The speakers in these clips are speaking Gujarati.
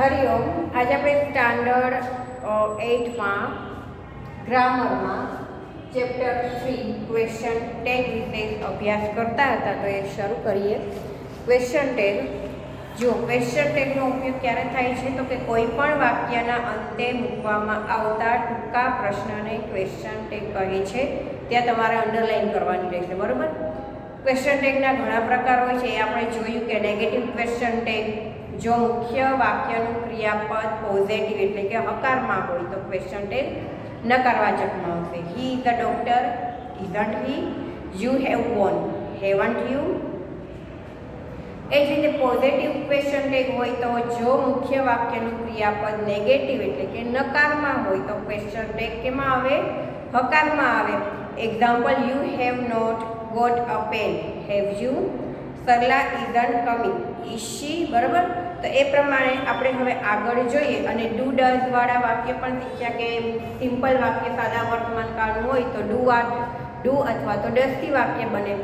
હરિઓમ. આજે આપણે સ્ટાન્ડર્ડ 8માં ગ્રામરમાં ચેપ્ટર 3 ક્વેશ્ચન ટેગ વિશે અભ્યાસ કરતા હતા, તો એ શરૂ કરીએ. Question tag. જો ક્વેશ્ચન ટેગનો ઉપયોગ ક્યારે થાય છે તો કે કોઈ પણ વાક્યના અંતે મૂકવામાં આવતા ટૂંકા પ્રશ્નને ક્વેશ્ચન ટેગ કહે છે. ત્યાં તમારે અંડરલાઈન કરવાની રહેશે, બરાબર. ક્વેશ્ચન ટેગના ઘણા પ્રકાર હોય છે. એ આપણે જોયું કે નેગેટિવ ક્વેશ્ચન ટેગ, જો મુખ્ય વાક્યનું ક્રિયાપદ પોઝિટિવ એટલે કે હકારમાં હોય તો ક્વેશ્ચન ટેગ નકારવાચકમાં આવશે. He is the doctor, isn't he. You have won, haven't you. એ જ રીતે પોઝિટિવ ક્વેશ્ચન ટેગ હોય તો જો મુખ્ય વાક્યનું ક્રિયાપદ નેગેટિવ એટલે કે નકારમાં હોય તો ક્વેશ્ચન ટેગ કેમાં આવે? હકારમાં આવે. Example, you have not got a pen, have you. Sarla isn't coming, is she. બરાબર. તો એ પ્રમાણે આપણે હવે આગળ જોઈએ અને ડુ ડઝ વાળા વાક્ય પણ શીખ્યા કે સિમ્પલ વાક્ય સાદા વર્તમાન કાળનું હોય તો ડુ અથવા તો ડઝથી વાક્ય બને.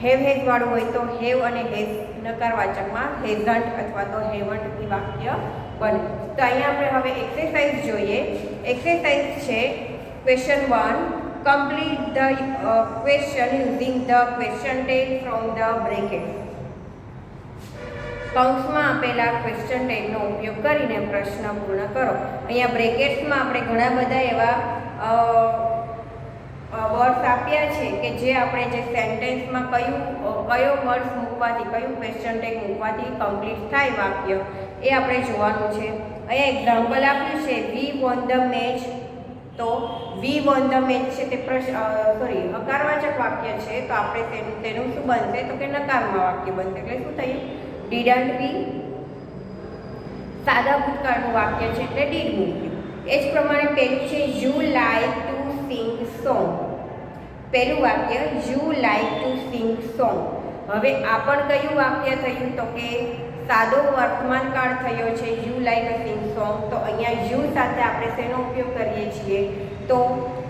હેવ હેઝ વાળું હોય તો હેવ અને હેઝ નકારવાચકમાં હેઝન્ટ અથવા તો હેવન્ટથી વાક્ય બને. તો અહીંયા આપણે હવે એક્સરસાઇઝ જોઈએ. એક્સરસાઇઝ છે question 1. Complete the question using the question tag from the bracket. કૌંસમાં આપેલા ક્વેશ્ચન ટેગનો ઉપયોગ કરીને પ્રશ્ન પૂર્ણ કરો. અહીંયા બ્રેકેટ્સમાં આપણે ઘણા બધા એવા વર્ડ્સ આપ્યા છે કે જે આપણે જે સેન્ટેન્સમાં કયો વર્ડ્સ મૂકવાથી, કયું ક્વેશ્ચન ટેગ મૂકવાથી કમ્પ્લીટ થાય વાક્ય, એ આપણે જોવાનું છે. અહીંયા એક્ઝામ્પલ આપ્યું છે વી વોન ધ મેચ. તો વી વોન ધ મેચ છે તે હકારવાચક વાક્ય છે, તો આપણે તેનું શું બનશે તો કે નકારમાં વાક્ય બનશે. એટલે શું થયું? ડીડન્ટ વી. સાદા ભૂતકાળનું વાક્ય છે એટલે ડીડ મૂક્યું. એ જ પ્રમાણે પેલું છે you like to sing song. પહેલું વાક્ય you like to sing song. હવે આ પણ કયું વાક્ય થયું તો કે સાદો વર્તમાન કાળ થયો છે you like a sing song. તો અહીંયા યુ સાથે આપણે શેનો ઉપયોગ કરીએ છીએ તો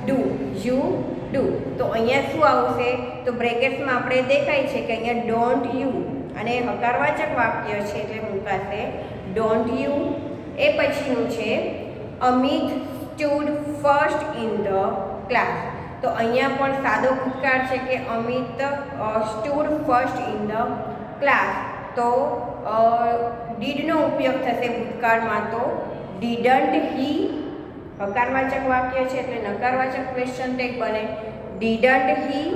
ડુ. You do. તો અહીંયા શું આવશે તો બ્રેકેટ્સમાં આપણે દેખાય છે કે અહીંયા ડોન્ટ યુ અને હકારવાચક વાક્ય છે એટલે મૂકાશે ડોન્ટ યુ. એ પછીનું છે Amit stood first in the class. તો અહીંયા પણ સાદો ભૂતકાળ છે કે Amit stood first in the class. તો ડીડનો ઉપયોગ થશે ભૂતકાળમાં તો ડીડન્ટ હી. હકારવાચક વાક્ય છે એટલે નકારવાચક ક્વેશ્ચન ટેગ બને ડીડન્ટ હી.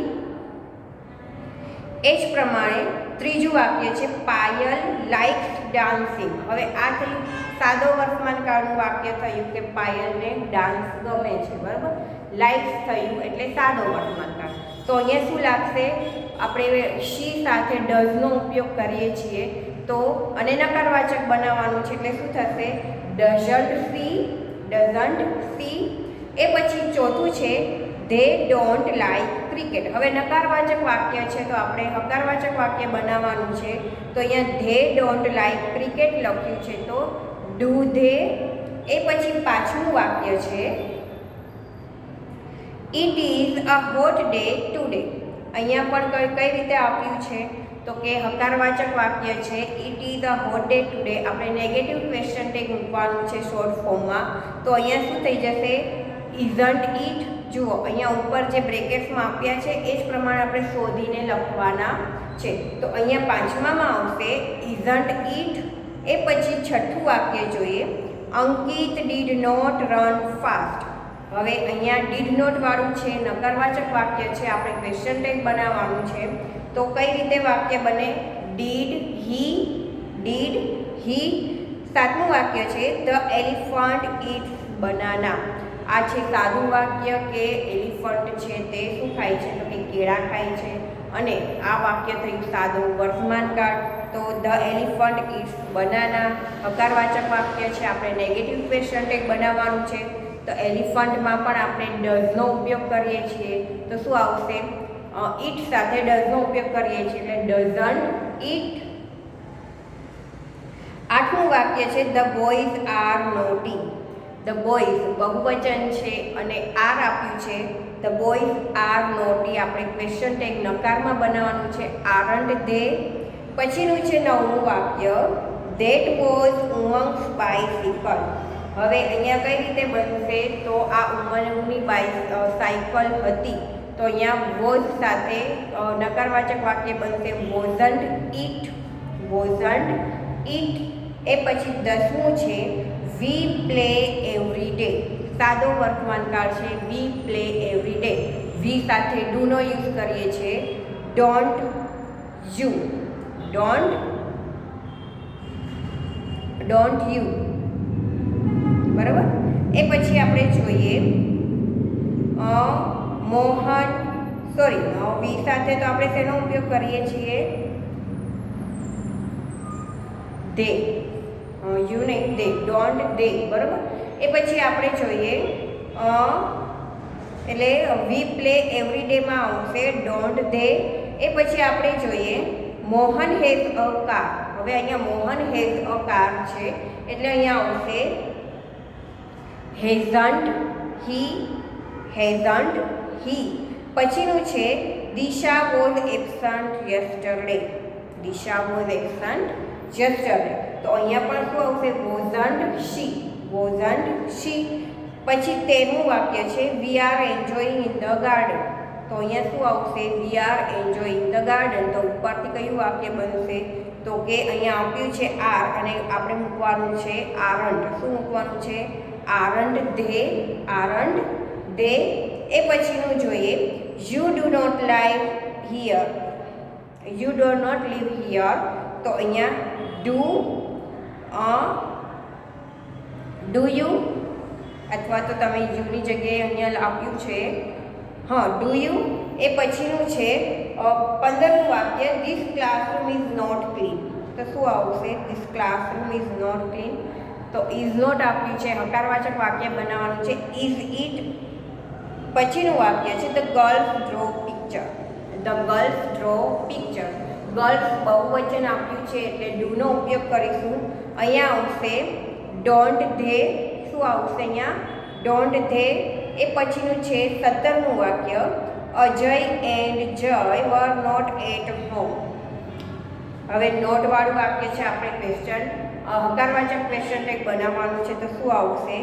એ જ પ્રમાણે ત્રીજું વાક્ય છે પાયલ લાઇક્સ ડાન્સિંગ. હવે આ થયું સાદો વર્તમાન કાળનું વાક્ય થયું કે પાયલને ડાન્સ ગમે છે, બરાબર. લાઇક્સ થયું એટલે સાદો વર્તમાન કાળ. તો અહીંયા શું લાગશે? આપણે શી સાથે ડઝનો ઉપયોગ કરીએ છીએ તો અને નકારવાચક બનાવવાનું છે એટલે શું થશે? Doesn't C, doesn't C. એ પછી ચોથું છે ધે ડોન્ટ લાઈક ક્રિકેટ. હવે નકારવાચક વાક્ય છે તો આપણે હકારવાચક વાક્ય બનાવવાનું છે. તો અહીંયા ધે ડોન્ટ લાઈક ક્રિકેટ લખ્યું છે તો ડુ ધે. એ પછી પાછલું વાક્ય છે it is a hot day today. અહીંયા પણ કઈ રીતે આપ્યું છે તો કે હકારવાચક વાક્ય છે it is a hot day today. આપણે નેગેટિવ ક્વેશ્ચન ટેગ મૂકવાનું છે શોર્ટ ફોર્મમાં. તો અહીંયા શું થઈ જશે? Isn't it. જુઓ અહીંયા ઉપર જે બ્રેકેટ્સમાં આપ્યા છે એ જ પ્રમાણે આપણે શોધીને લખવાના છે. તો અહીંયા પાંચમામાં આવશે ઇઝન્ટ ઇટ. એ પછી છઠ્ઠું વાક્ય જોઈએ અંકિત ડીડ નોટ રન ફાસ્ટ. હવે અહીંયા ડીડ નોટ વાળું છે, નકારવાચક વાક્ય છે, આપણે ક્વેશ્ચન ટેગ બનાવવાનું છે. તો કઈ રીતે વાક્ય બને? Did he, did he. સાતમું વાક્ય છે ધ એલિફન્ટ ઇટ્સ બનાના. આ છે સાદું વાક્ય કે એલિફન્ટ છે તે શું ખાય છે તો કે કેળા ખાય છે. અને આ વાક્ય થયું સાદું વર્તમાન કાળ. તો ધ એલિફન્ટ ઇટ્સ બનાના. હકારવાચક વાક્ય છે, આપણે નેગેટિવ ક્વેશ્ચન ટેગ બનાવવાનું છે. તો એલિફન્ટમાં પણ આપણે ડઝનો ઉપયોગ કરીએ છીએ તો શું આવશે? ઇટ સાથે ડઝનો ઉપયોગ કરીએ છીએ એટલે ડઝન્ટ ઇટ. આઠમું વાક્ય છે the boys are naughty. The boys બહુવચન છે અને આર આપ્યું છે. The boys are naughty. આપણે ક્વેશ્ચન ટેગ નકારમાં બનાવવાનું છે આરન્ટ ધે. પછીનું છે નવમું વાક્ય ધેટ વોઝ ઉમંગ્સ બાયસિકલ. હવે અહીંયા કઈ રીતે બનશે? તો આ ઉમંગની સાયકલ હતી, તો અહીંયા વોઝ સાથે નકારવાચક વાક્ય બનશે વોઝન્ટ ઇટ. Wasn't it. એ પછી 10મું છે વી પ્લે એવરી ડે. સાદો વર્તમાનકાળ છે. We play every day. We સાથે ડુ નો યુઝ કરીએ છીએ. Don't you. Don't you. બરાબર. એ પછી આપણે જોઈએ મોહન વી સાથે તો આપણે શેનો ઉપયોગ કરીએ છીએ? દે. યુ નહીં, દે. ડોન્ટ દે. બરાબર. એ પછી આપણે જોઈએ એટલે વી પ્લે એવરી ડેમાં આવશે ડોન્ટ દે. એ પછી આપણે જોઈએ મોહન હેઝ અ કાર. હવે અહીંયા મોહન હેઝ અ કાર છે એટલે અહીંયા આવશે હેઝન્ટ હી. Hasn't he. પછીનું છે Disha was absent yesterday. Disha was absent yesterday. તો અહીંયા પણ શું આવશે? Wasn't she. Wasn't she. પછી 13મું વાક્ય છે we are enjoying in the garden. તો અહીંયા શું આવશે? We are enjoying the garden. તો ઉપરથી કયું વાક્ય બનશે? તો કે અહીંયા આપ્યું છે આર અને આપણે મૂકવાનું છે આરન્ટ. શું મૂકવાનું છે? Aren't they. Aren't they. એ પછીનું જોઈએ you do not live here. You do not leave here. તો અહીંયા ડુ યુ અથવા તો તમે યુની જગ્યાએ અહીંયા આપ્યું છે ડુ યુ. એ પછીનું છે 15મું વાક્ય this classroom is not clean. તો શું આવશે? This classroom is not clean. તો ઇઝ નોટ આપ્યું છે, હકારવાચક વાક્ય બનાવવાનું છે ઇઝ ઇટ. પછીનું વાક્ય છે the girls draw picture. The girls draw picture. Girls બહુવચન આપ્યું છે એટલે ડુનો ઉપયોગ કરીશું. અહીંયા આવશે ડોન્ટ ધે. શું આવશે અહીંયા? Don't they. એ પછીનું છે 17મું વાક્ય અજય એન્ડ જય વર નોટ એટ હોમ. હવે નોટવાળું વાક્ય છે. આપણે ક્વેશ્ચન હકારવાચક ક્વેશ્ચન ટેગ બનાવવાનું છે. તો શું આવશે?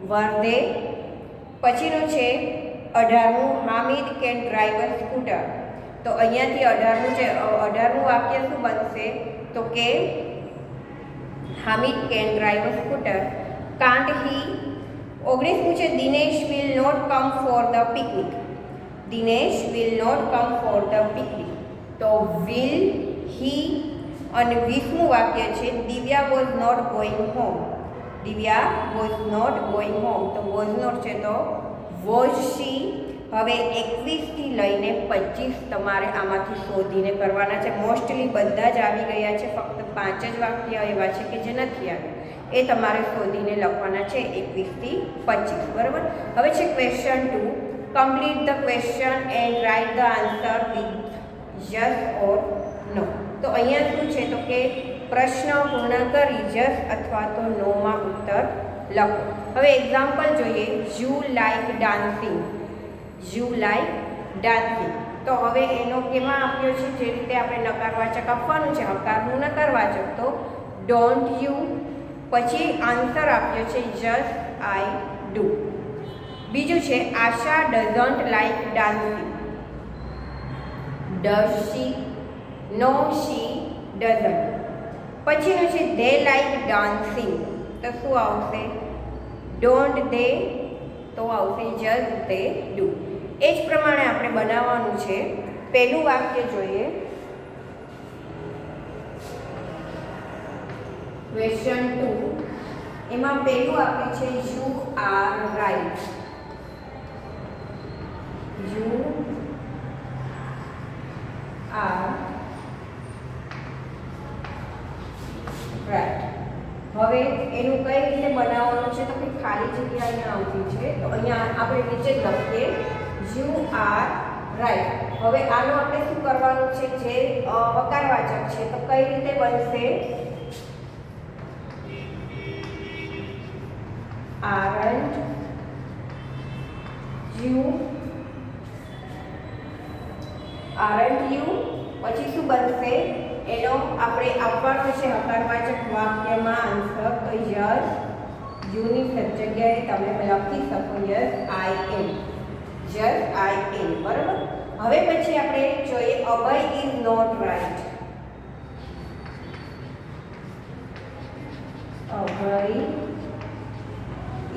વર દે. પછીનું છે 18મું Hamid can drive a scooter. તો અહીંયાથી 18મું છે. 18મું વાક્ય શું બનશે? તો કે Hamid can drive a scooter. Can't he. 19મું છે Dinesh will not come for the picnic. Dinesh will not come for the picnic. તો વિલ હી. અને 20મું વાક્ય છે Divya was not going home. Divya was not going home. તો વોઝ નોટ છે તો વોઝ શી. હવે 21 થી લઈને 25 તમારે આમાંથી શોધીને કરવાના છે. મોસ્ટલી બધા જ આવી ગયા છે, ફક્ત 5 જ વાક્ય એવા છે કે જે નથી આવ્યા. એ તમારે શોધીને લખવાના છે 21 થી 25. બરાબર. હવે છે question 2. Complete the question and write the answer with yes or no. તો અહીંયા શું છે? તો કે પ્રશ્ન પૂર્ણ કરી યસ અથવા તો નોમાં ઉત્તર લખો. હવે એક્ઝામ્પલ જોઈએ. You like dancing. You like dancing. તો હવે એનો કેમાં આપ્યો છે? જે રીતે આપણે નકારવાચક આપવાનું છે, હકારનું નકારવાચક તો ડોન્ટ યુ. પછી આન્સર આપ્યો છે યસ આઈ ડુ. બીજું છે Asha doesn't like dancing. Does she. No she doesn't. પછીનું છે ધે લાઈક ડાન્સિંગ. તો શું આવશે? Don't they. તો આવશે જસ્ટ દે ડુ. એ જ પ્રમાણે આપણે બનાવવાનું છે. પહેલું વાક્ય જોઈએ. ક્વેશ્ચન 2. એમાં પહેલું આપ્યું છે you are right. You are right. હવે એનું કઈ રીતે બનાવવાનું છે? તો કે ખાલી જગ્યા અહીંયા આવતી છે. તો અહીંયા આપણે નીચે જ લખીએ યુ આર રાઈટ. હવે આનું આપણે શું કરવાનું છે? જે હકારવાચક છે તો કઈ રીતે બનશે? aren't you. પછી શું બનશે? એનો આપણે આપવાનો છે હકારવાચક વાક્યમાં આન્સર, તો યસ યુની જગ્યાએ તમે લખી શકો yes I M, yes I એમ, બરાબર. હવે પછી આપણે જોઈએ Abhay is not right. Abhay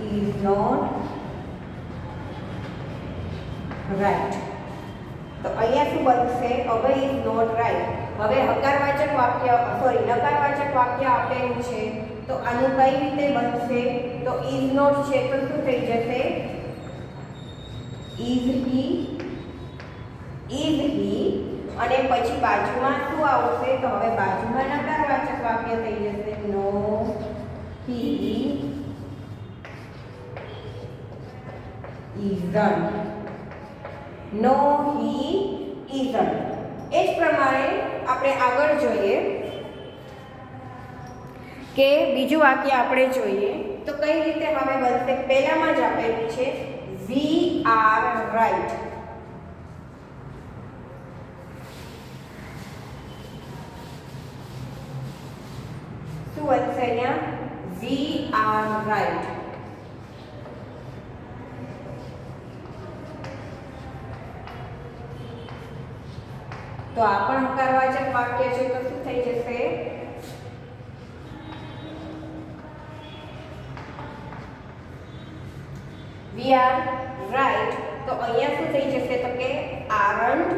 is not right. તો અહીંયા શું બનશે? Abhay is not right. હવે હકારવાચક વાક્ય નકારવાચક વાક્ય આપેલું છે, તો આનું કઈ રીતે બનશે? તો ઇઝ નોટ છે તો શું થઈ જશે? ઇઝ હી, અને પછી બાજુમાં શું આવશે? તો હવે બાજુમાં નકારવાચક વાક્ય થઈ જશે નો હી ઇઝન્ટ. No he isn't. એ જ પ્રમાણે આપણે આગળ જોઈએ કે બીજું વાક્ય આપણે જોઈએ તો કઈ રીતે હવે બનશે. પહેલામાં જ આપેલું છે વી આર રાઈટ. શું બનશે અહીંયા? We are right. તો આ પણ હકારવાચક વાક્ય છે તો શું થઈ જશે? We are right. તો અહીંયા શું થઈ જશે? તો કે aren't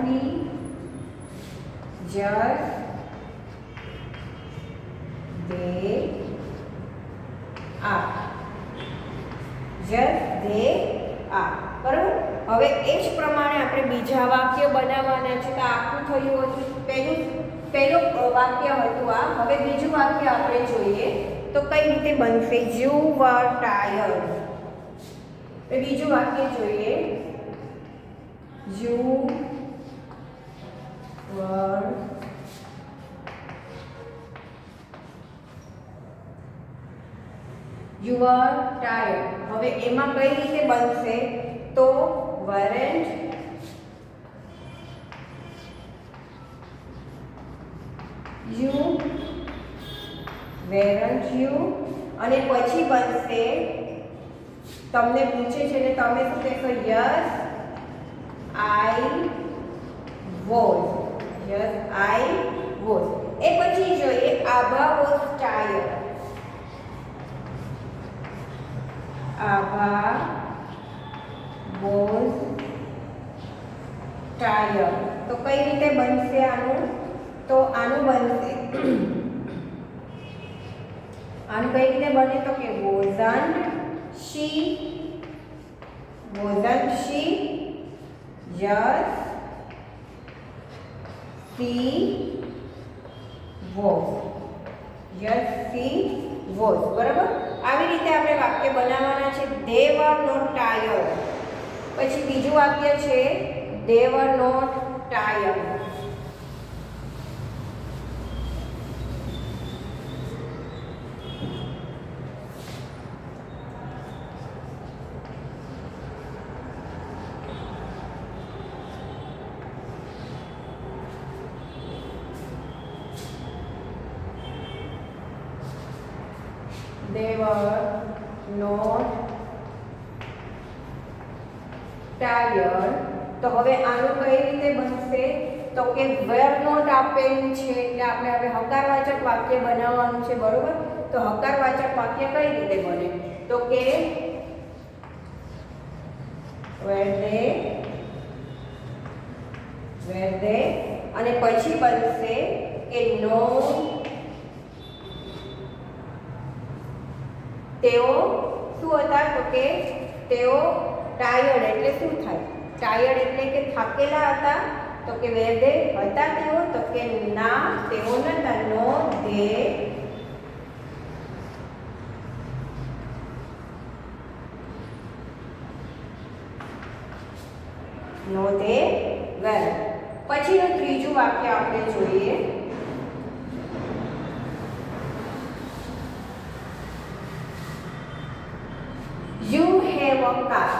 we just they are. Just they are, બરાબર. હવે એ જ પ્રમાણે આપણે બીજા વાક્ય બનાવવાના છે. તો આખું થયું હતું પહેલું વાક્ય હતું આ. હવે બીજું વાક્ય આપણે જોઈએ તો કઈ રીતે બનશે? You var tired. તો બીજું વાક્ય જોઈએ યુ વર ટાયર્ડ. હવે એમાં કઈ રીતે બનશે? તો weren't you, અને પછી બનશે તમને પૂછે છે ને તમે શું કહેશો? Yes I was. Yes I was. એ પછી જોઈએ Abha was tired. Abha was tired. તો કઈ રીતે બનશે આનું? તો આનું બનશે આનું કઈ રીતે બને? તો કે wasn't she yes she was. yes she was, બરાબર. આવી રીતે આપણે વાક્ય બનાવવાના છે. they were not tired. પછી બીજું વાક્ય છે they were not tired. They were not tired. તો હવે આનું કઈ રીતે બનશે? તો કે were not આપેલું છે એટલે આપણે હવે હકારવાચક વાક્ય બનાવવાનું છે, બરોબર. તો હકારવાચક વાક્ય કઈ રીતે બને? તો કે were they અને પછી બનશે કે no તેઓ શું હતા? તો કે તેઓ ટાયર્ડ એટલે શું થાય? ટાયર્ડ એટલે કે થાકેલા હતા. તો કે વેર દે હતા તેઓ? તો કે ના તેઓ નતા. નો દે વેર. પછીનું ત્રીજું વાક્ય આપણે જોઈએ You have a car.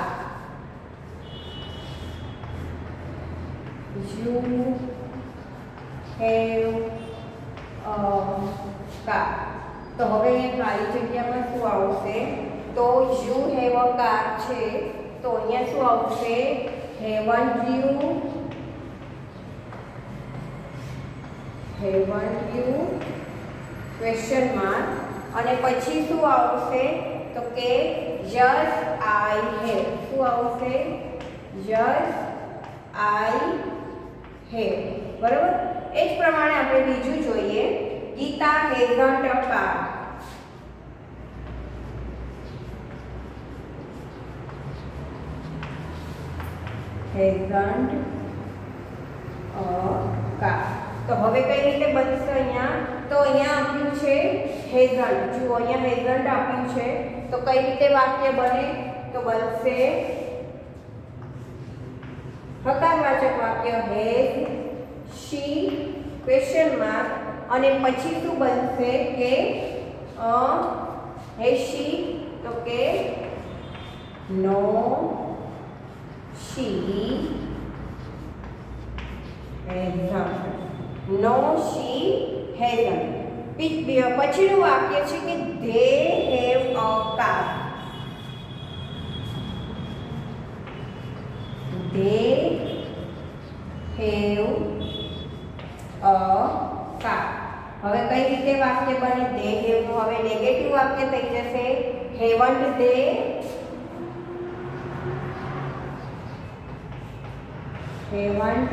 You have a car. તો હવે અહીંયા ખાલી જગ્યામાં શું આવશે? તો યુ હેવ અ કાર છે, તો અહીંયા શું આવશે? હેવન્ટ યુ ક્વેશ્ચન માર્ક, અને પછી શું આવશે? તો કે યસ આઈ હેવ. શું આવશે? Yes I have. બરાબર. એ જ પ્રમાણે આપણે બીજું જોઈએ. Geeta hasn't a car. Hasn't a car. તો હવે કઈ રીતે બનશે અહીંયા? તો અહીંયા આપ્યું છે હેઝન્ટ. જુઓ અહીંયા હેઝન્ટ આપ્યું છે, તો કઈ રીતે વાક્ય બને? તો બનશે હકારવાચક વાક્ય હેઝ, શી ક્વેશ્ચન માર્ક, અને પછી શું બનશે કે હેઝ શી, તો કે નો શી હેઝન્ટ. નો શી હેઝન્ટ. પછીનું વાક્ય છે કે they have a car. They have a car. હવે કઈ રીતે વાક્ય બને? ધે હેવ નું હવે નેગેટિવ વાક્ય થઈ જશે. Haven't they, haven't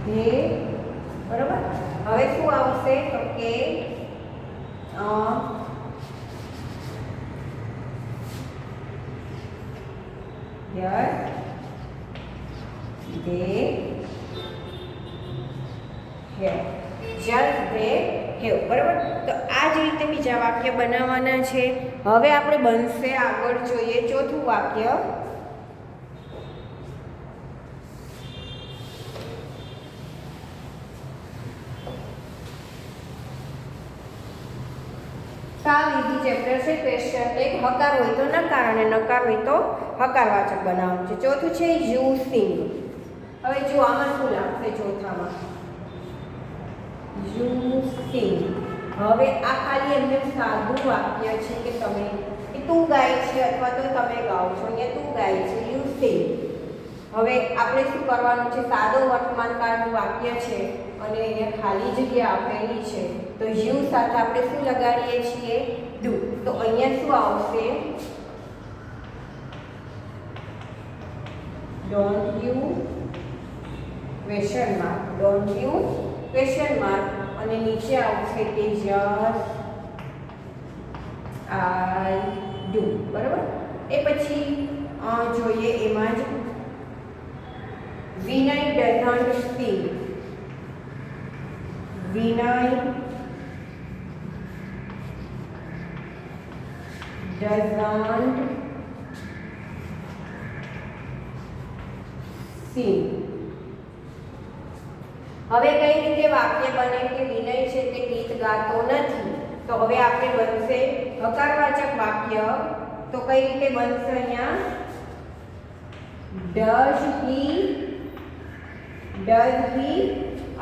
they. બરાબર. હવે શું આવશે? તો કે yes they have. Just they have. બરાબર. તો આ જ રીતે બીજા વાક્ય બનાવવાના છે. હવે આપણે બનશે આગળ જોઈએ ચોથું વાક્ય. સાવ ઈઝી ચેપ્ટર છે. ક્વેશ્ચન એક હકાર હોય તો નકાર અને નકાર હોય તો હકારવાચક બનાવવાનું છે. ચોથું છે યુ સિંગ. હવે જો આમાં શું લાગશે ચોથામાં? You sing. હવે આ ખાલી એમને સાદું વાક્ય છે કે તમે કે તું ગાય છે અથવા તો તમે ગાઓ છો. અહીંયા તું ગાય છે, યુ સિંગ. હવે આપણે શું કરવાનું છે? સાદો વર્તમાનકાળનું વાક્ય છે અને અહીંયા ખાલી જગ્યા આપેલી છે, તો યુ સાથે આપણે શું લગાડીએ છીએ? ડુ. તો અહીંયા શું આવશે? Don't you question mark. Don't you question mark, અને નીચે આવશે કે યસ આઈ ડુ. બરાબર. એ પછી જોઈએ એમાં જ વિનય doesn't Singh. Vinay doesn't sing. હવે કઈ રીતે વાક્ય બને કે વિનય છે તે ગીત ગાતો નથી? તો હવે આપણે બનશે હકારવાચક વાક્ય. તો કઈ રીતે બનશે? અહીંયા does he,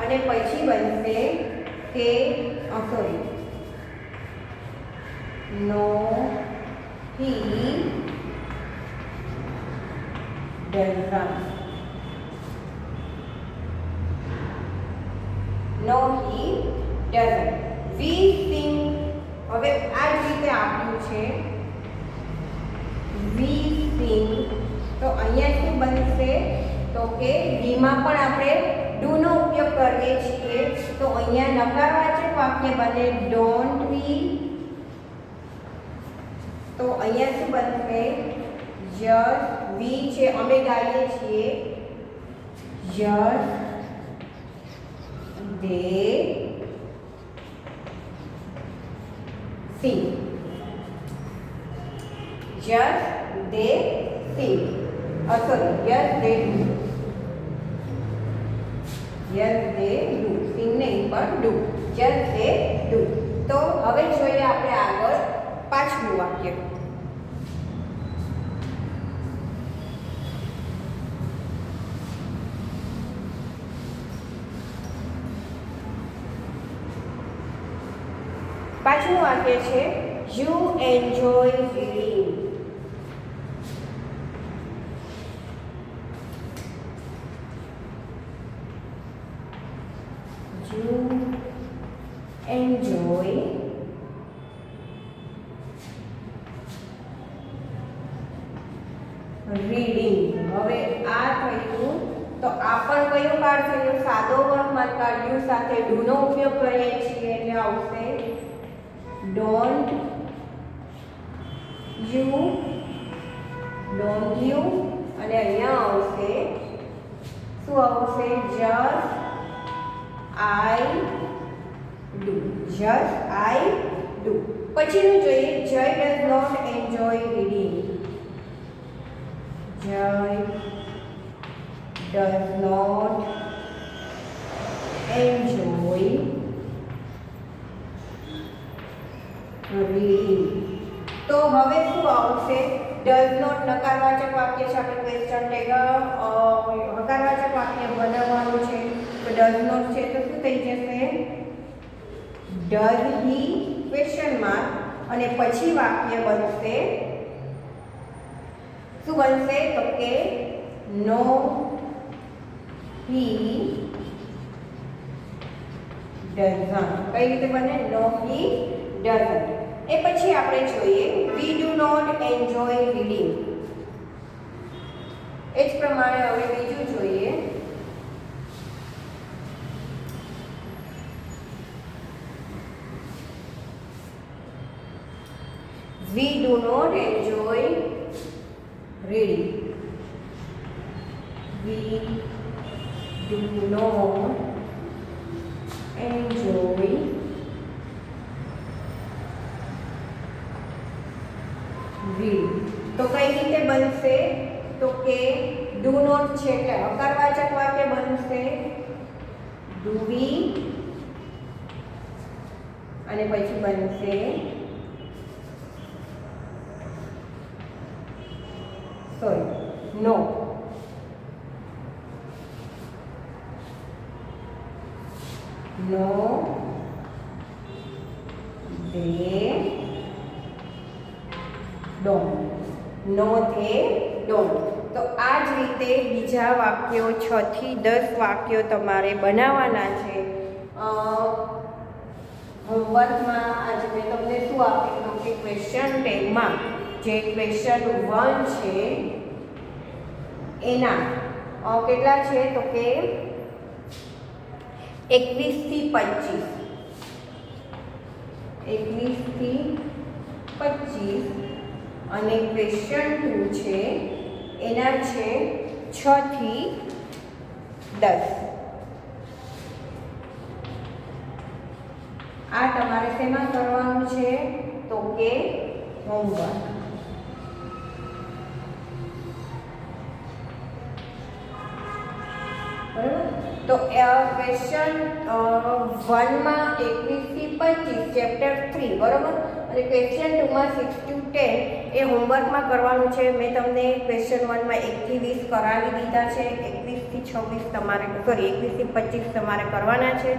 અને પછી બનશે કે sorry no he doesn't. No he doesn't. We sing. હવે આ જ રીતે આપ્યું છે we sing. તો અહીંયા શું બનશે? તો કે વીમાં પણ આપણે ડુ નો ઉપયોગ કરીએ છીએ, તો અહીંયા નકારવાચક વાક્ય બને ડોન્ટ વી. તો અહીંયા શું બનશે? યસ વી છે, અમે ગાઈએ છીએ, yes they sing. Yes they sing. Sorry yes they do. Yes they do. Sing નહીં પણ ડુ. Yes they do. તો હવે જોઈએ આપણે આગળ પાંચમું વાક્ય. પાંચમું વાક્ય છે you enjoy reading. You enjoy reading. હવે આ થયું તો આ પણ કયો કાર્ડ થયો? સાદો વર્તમાન કાર્ડ. યુ સાથે ડુ નો ઉપયોગ કરીએ છીએ એટલે આવશે ડોન્ટ યુ, ડોન્ટ યુ, અને અહીંયા આવશે શું આવશે? Just I do, just I do. પછીનું જોઈએ જય ડઝ નોટ એન્જોય રીડિંગ. જય does not enjoy reading. તો હવે શું આવશે? does not નકારવાચક વાક્ય છે, આપણે ક્વેશ્ચન ટેગ હકારવાચક વાક્ય બનાવવાનું છે. તો does not છે તો શું થઈ જશે? does he ક્વેશ્ચન માર્ક, અને પછી વાક્ય બનશે શું બનશે? તો કે નો he doesn't. કઈ રીતે બને? no he doesn't. એ પછી આપણે જોઈએ we do not enjoy reading. એ જ પ્રમાણે હવે બીજું જોઈએ we do not enjoy reading. We do not enjoy reading. તો કઈ રીતે બનશે? તો કે do not છે એટલે હકારવાચક વાક્ય બનશે do we, અને પછી બનશે no. No, they don't. No, they don't. તો આ જ રીતે બીજા વાક્યો 6 થી 10 વાક્યો તમારે બનાવવાના છે. હોમવર્કમાં આજે મેં તમને શું આપેલું કે ક્વેશ્ચન ટેગમાં જે ક્વેશ્ચન 1 છે એના કેટલા છે? તો કે 21 થી 25. 21 થી 25 અને ક્વેશ્ચન 2 છે એના છે 6 થી 10. આ તમારે શેમાં કરવાનું છે? તો કે હોમવર્ક. બરાબર. તો ક્વેશ્ચન 1 માં 21 થી 25 ચેપ્ટર 3 બરાબર, અને ક્વેશ્ચન 2 માં 6 to 10 એ હોમવર્કમાં કરવાનું છે. મેં તમને ક્વેશ્ચન 1 માં 1 થી 20 કરાવી દીધા છે. 21 થી 26 તમારે 21 થી 25 તમારે કરવાના છે.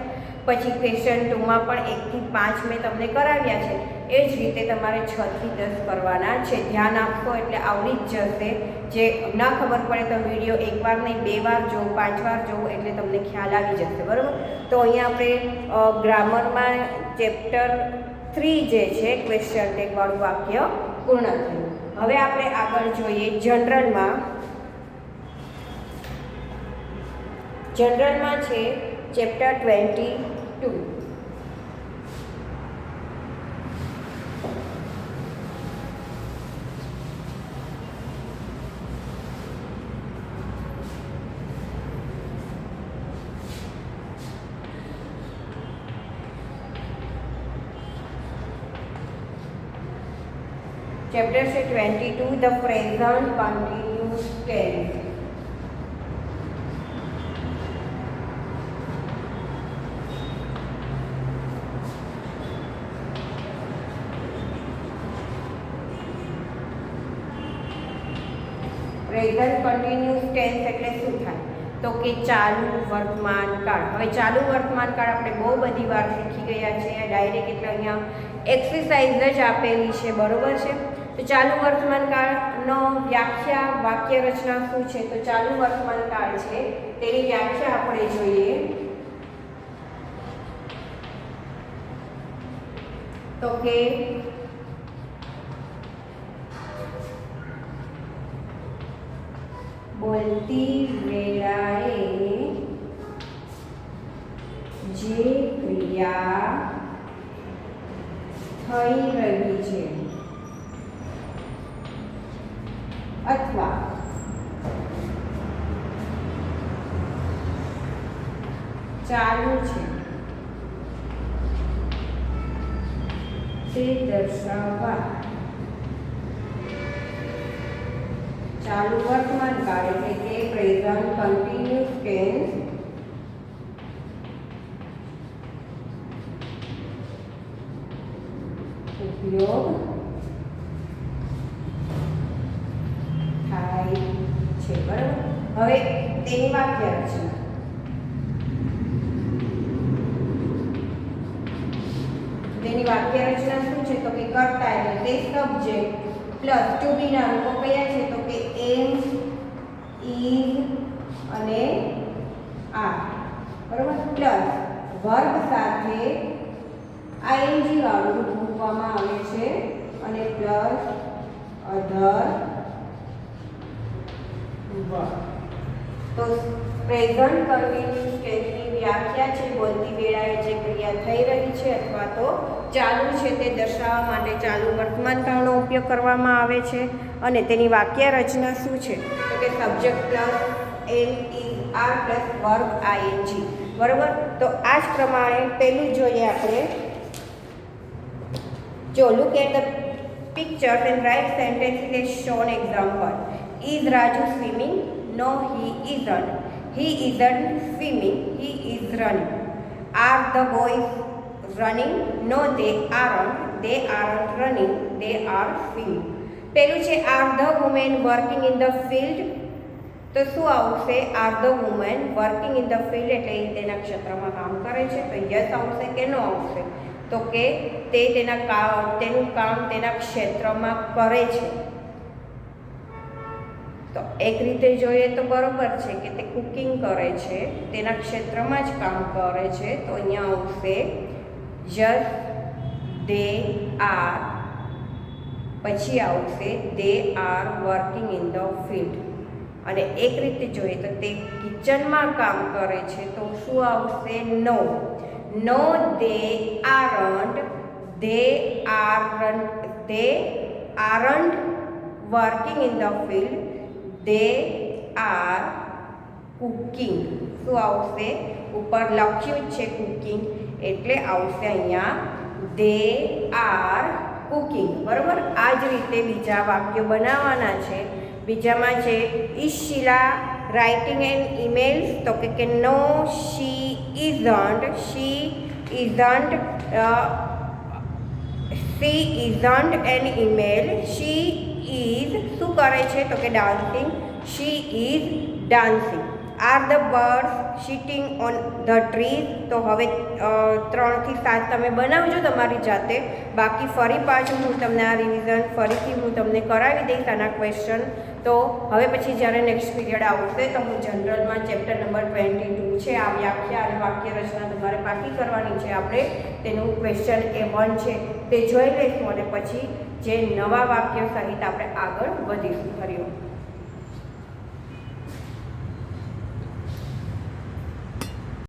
પછી ક્વેશ્ચન 2 માં પણ 1 થી 5 મેં તમને કરાવ્યા છે. એ જ રીતે તમારે 6 થી 10 કરવાના છે. ધ્યાન આપશો એટલે આવડી જ જશે. જે ના ખબર પડે તો વિડીયો એકવાર નહીં 2 વાર જોવો, 5 વાર જોવો એટલે તમને ખ્યાલ આવી જશે. બરાબર. તો અહીંયા આપણે ગ્રામરમાં ચેપ્ટર 3 જે છે ક્વેશ્ચન ટેગવાળું વાક્ય પૂર્ણ થયું. હવે આપણે આગળ જોઈએ જનરલમાં. જનરલમાં છે chapter 22. Chapter 22, the present continuous tense. Present continuous tense એટલે શું થાય? તો કે ચાલુ વર્તમાન કાળ. હવે ચાલુ વર્તમાન કાળ આપણે બહુ બધી વાર શીખી ગયા છે. ડાયરેક્ટ એટલે અહીંયા એક્સરસાઇઝ જ આપેલી છે, બરોબર છે. તો ચાલુ વર્તમાન કાળનો વ્યાખ્યા વાક્ય રચના શું છે? તો ચાલુ વર્તમાન કાળ છે તેની વ્યાખ્યા આપણે જોઈએ તો કે બોલતી વેળાએ જે ક્રિયા થઈ રહી છે અથવા ચાલુ છે તે દર્શાવવા ચાલુ વર્તમાન કાળ એટલે કે પ્રેઝન્ટ કન્ટિન્યુઅસ ટેન્સ ઉપયોગ થાય છે, બરાબર. હવે તેની વાક્ય રચના શું છે? તો કે કર્તા એટલે તે સબ્જેક્ટ પ્લસ ટુ બી ના રૂપો કયા છે? તો કે એમ, ઇઝ અને આર, બરાબર. પ્લસ વર્બ સાથે આઈએનજી વાળું રૂપ મૂકવામાં આવે છે અને પ્લસ અધર વર્બ. તો પ્રેઝન્ટ કન્ટિન્યુઅસ ટેન્સની વ્યાખ્યા છે બોલતી વેળાએ જે ક્રિયા થઈ રહી છે અથવા તો ચાલુ છે તે દર્શાવવા માટે ચાલુ વર્તમાન કાળનો ઉપયોગ કરવામાં આવે છે. અને તેની વાક્ય રચના શું છે? તો કે subject plus am, is, are plus verb I N G, બરાબર. તો આ જ પ્રમાણે પહેલું જોઈએ આપણે. જો look at the pictures and write sentences as shown. Example: Is Raju swimming? No, he isn't. He isn't swimming. He is running. Are the boys running? No, they aren't. They aren't running. They are swimming. પહેલું છે are the women working in the field? તો શું આવશે? are the women working in the field એટલે એ તેના ક્ષેત્રમાં કામ કરે છે. તો યસ આવશે કે નો આવશે? તો કે તે તેનું કામ તેના ક્ષેત્રમાં કરે છે. તો એક રીતે જોઈએ તો બરોબર છે કે તે કુકિંગ કરે છે, તેના ક્ષેત્રમાં જ કામ કરે છે. તો અહીંયા આવશે યસ દે આર, પછી આવશે they are working in the field. અને એક રીતે જોઈએ તો તે કિચનમાં કામ કરે છે. તો શું આવશે? નો. No, they aren't. They aren't working in the field. They are cooking. શું આવશે? ઉપર લખ્યું જ છે કુકિંગ એટલે આવશે અહીંયા they are cooking, બરાબર. આ જ રીતે બીજા વાક્યો બનાવવાના છે. બીજામાં છે is Sheela writing an emails? તો કે no, she isn't. She isn't an email. She is શું કરે છે? તો કે dancing. She is dancing. Are the birds sitting on the trees? તો હવે 3 થી 7 તમે બનાવજો તમારી જાતે. બાકી ફરી પાછું હું તમને આ રિવિઝન ફરીથી હું તમને કરાવી દઈશ આના ક્વેશ્ચન. તો હવે પછી જ્યારે નેક્સ્ટ પીરિયડ આવશે તો હું જનરલમાં ચેપ્ટર નંબર 22 છે આ વ્યાખ્યા અને વાક્ય રચના તમારે પાકી કરવાની છે. આપણે તેનું ક્વેશ્ચન A1 છે તે જોઈ લઈશું અને પછી જે નવા વાક્ય સહિત આપણે આગળ વધીશું. હરિઓમ.